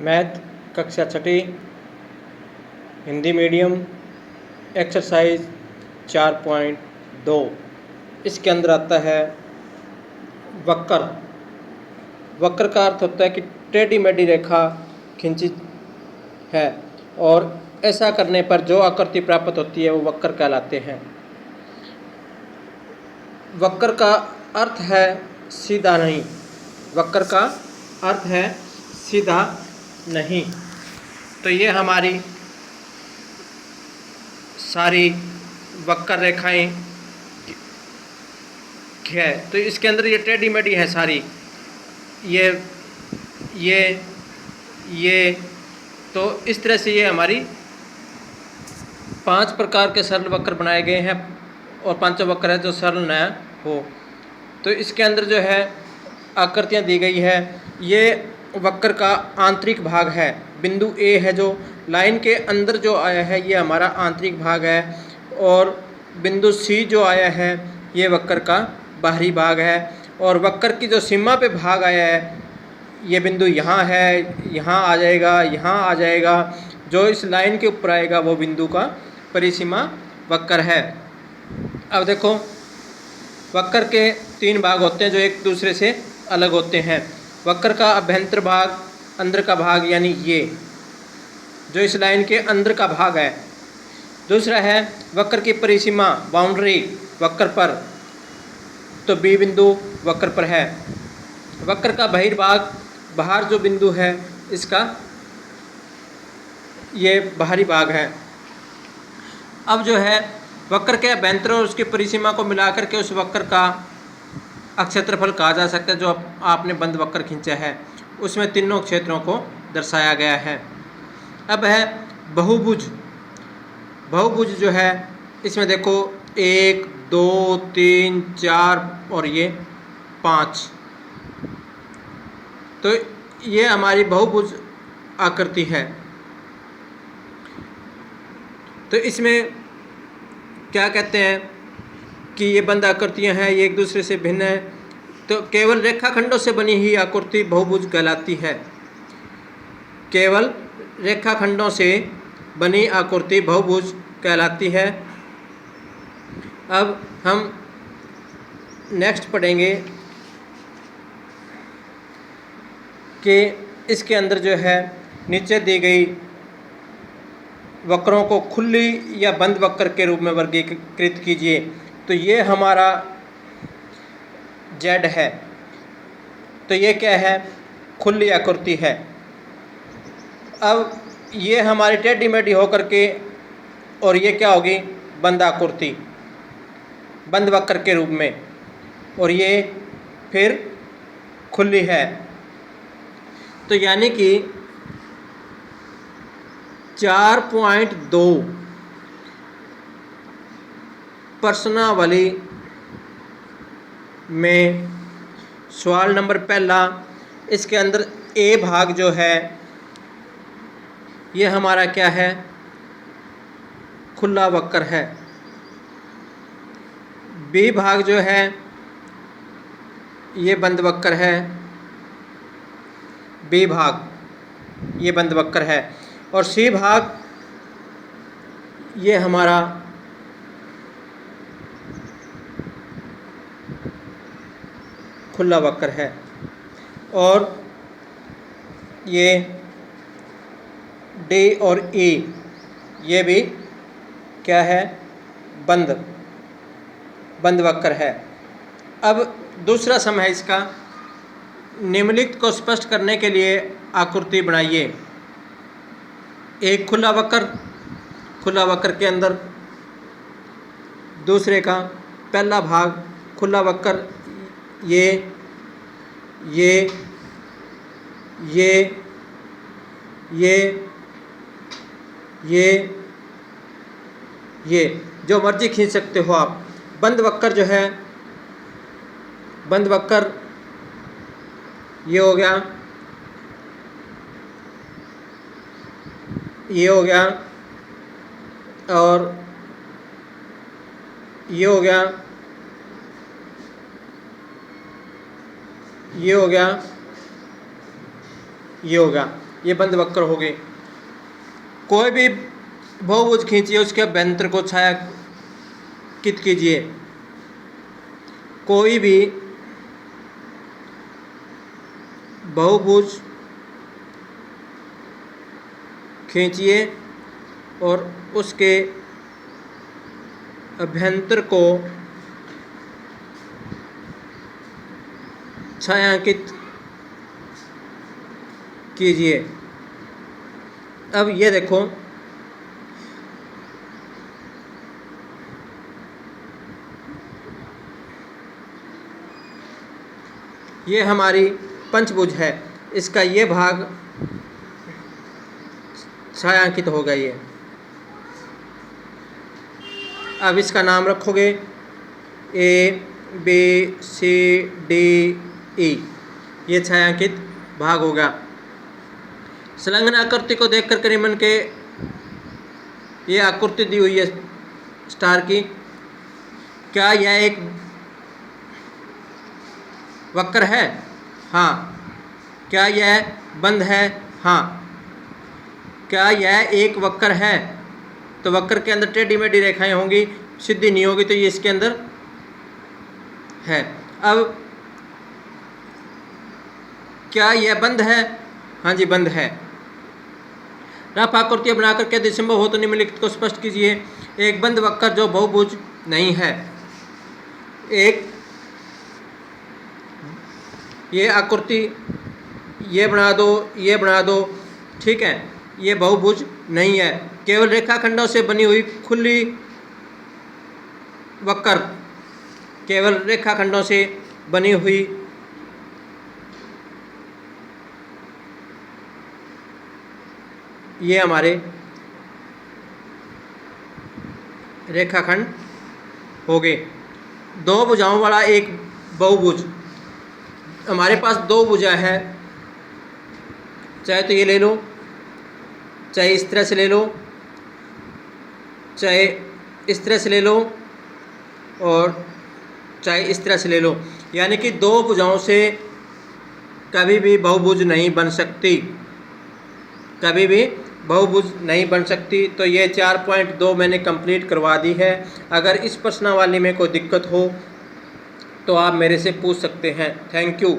Math कक्षा छठी Hindi medium exercise 4.2। इसके अंदर आता है वक्र। वक्र का अर्थ होता है कि टेढ़ी मेढ़ी रेखा खींची है और ऐसा करने पर जो आकृति प्राप्त होती है वो वक्र कहलाते हैं। वक्र का अर्थ है सीधा नहीं। वक्र का अर्थ है सीधा नहीं। तो ये हमारी सारी वक्र रेखाएं है। तो इसके अंदर ये टेढ़ी मेढ़ी है सारी, ये तो इस तरह से ये हमारी 5 प्रकार के सरल वक्र बनाए गए हैं और पांचों वक्र है जो सरल न हो। तो इसके अंदर जो है आकृतियाँ दी गई है। ये वक्र का आंतरिक भाग है। बिंदु ए है जो लाइन के अंदर जो आया है ये हमारा आंतरिक भाग है, और बिंदु सी जो आया है ये वक्र का बाहरी भाग है। और वक्र की जो सीमा पे भाग आया है ये बिंदु यहाँ है, यहाँ आ जाएगा, यहाँ आ जाएगा। जो इस लाइन के ऊपर आएगा वो बिंदु का परिसीमा वक्र है। अब देखो, वक्र के 3 भाग होते हैं जो एक दूसरे से अलग होते हैं। वक्र का अभ्यंतर भाग, अंदर का भाग यानी ये जो इस लाइन के अंदर का भाग है। दूसरा है वक्र की परिसीमा, बाउंड्री वक्र पर, तो बी बिंदु वक्र पर है। वक्र का बहिर्भाग, बाहर जो बिंदु है इसका ये बाहरी भाग है। अब जो है वक्र के अभ्यंतर और उसकी परिसीमा को मिलाकर के उस वक्र का अक्षेत्रफल कहा जा सकता है। जो आपने बंद वक्र खींचा है उसमें तीनों क्षेत्रों को दर्शाया गया है। अब है बहुभुज। बहुभुज जो है इसमें देखो 1 2 3 4 और ये 5, तो ये हमारी बहुभुज आकृति है। तो इसमें क्या कहते हैं कि ये बंद आकृतियां हैं, ये एक दूसरे से भिन्न है। तो केवल रेखाखंडों से बनी हुई आकृति बहुभुज कहलाती है। केवल रेखाखंडों से बनी आकृति बहुभुज कहलाती है। अब हम नेक्स्ट पढ़ेंगे कि इसके अंदर जो है नीचे दी गई वक्रों को खुली या बंद वक्र के रूप में वर्गीकृत कीजिए। तो ये हमारा जेड है, तो ये क्या है? खुली आकृति है। अब ये हमारी टेढ़ी मेढ़ी होकर के, और ये क्या होगी? बंद आकृति, बंद वक्र के रूप में, और ये फिर खुली है। तो यानी कि 4.2 प्रश्नावली में सवाल नंबर पहला, इसके अंदर ए भाग जो है ये हमारा क्या है? खुला वक्र है। बी भाग जो है ये बंद वक्र है। बी भाग ये बंद वक्र है, और सी भाग ये हमारा खुला वक्र है, और ये डी और ई ये भी क्या है? बंद वक्र है। अब दूसरा सम है इसका, निम्नलिखित को स्पष्ट करने के लिए आकृति बनाइए। एक खुला वक्र के अंदर दूसरे का पहला भाग खुला वक्र, ये जो मर्जी खींच सकते हो आप। बंद वक्र जो है, बंद वक्र ये हो गया, ये हो गया, और ये हो गया, ये हो गया, ये हो गया। ये बंद वक्र हो गए। कोई भी बहुभुज खींचिए, उसके अभ्यंतर को छायांकित कीजिए। कोई भी बहुभुज खींचिए और उसके अभ्यंतर को छायांकित कीजिए। अब ये देखो, ये हमारी पंचभुज है, इसका ये भाग छायांकित होगा ये। अब इसका नाम रखोगे A B C D E, ये छायांकित भाग होगा। संलग्न आकृति को देखकर करीमन के ये आकृति दी हुई है स्टार की, क्या यह एक वक्र है? हाँ। क्या यह बंद है? हाँ। क्या यह एक वक्र है? तो वक्र के अंदर टेढ़ी मेढ़ी रेखाएं होंगी, सीधी नहीं होगी, तो ये इसके अंदर है। अब क्या यह बंद है? हाँ जी, बंद है। रफ आकृतियाँ बनाकर के यदि संभव हो तो निम्नलिखित को स्पष्ट कीजिए। एक बंद वक्र जो बहुभुज नहीं है। एक ये आकृति ये बना दो, ये बना दो, ठीक है, ये बहुभुज नहीं है। केवल रेखाखंडों से बनी हुई खुली वक्र, केवल रेखाखंडों से बनी हुई ये हमारे रेखाखंड हो गए। दो भुजाओं वाला एक बहुभुज, हमारे पास दो भुजा है, चाहे तो ये ले लो, चाहे इस तरह से ले लो, चाहे इस तरह से ले लो, और चाहे इस तरह से ले लो। यानी कि दो भुजाओं से कभी भी बहुभुज नहीं बन सकती, कभी भी बहुभुज नहीं बन सकती। तो ये 4.2 मैंने कंप्लीट करवा दी है। अगर इस प्रश्नावली में कोई दिक्कत हो तो आप मेरे से पूछ सकते हैं। Thank you.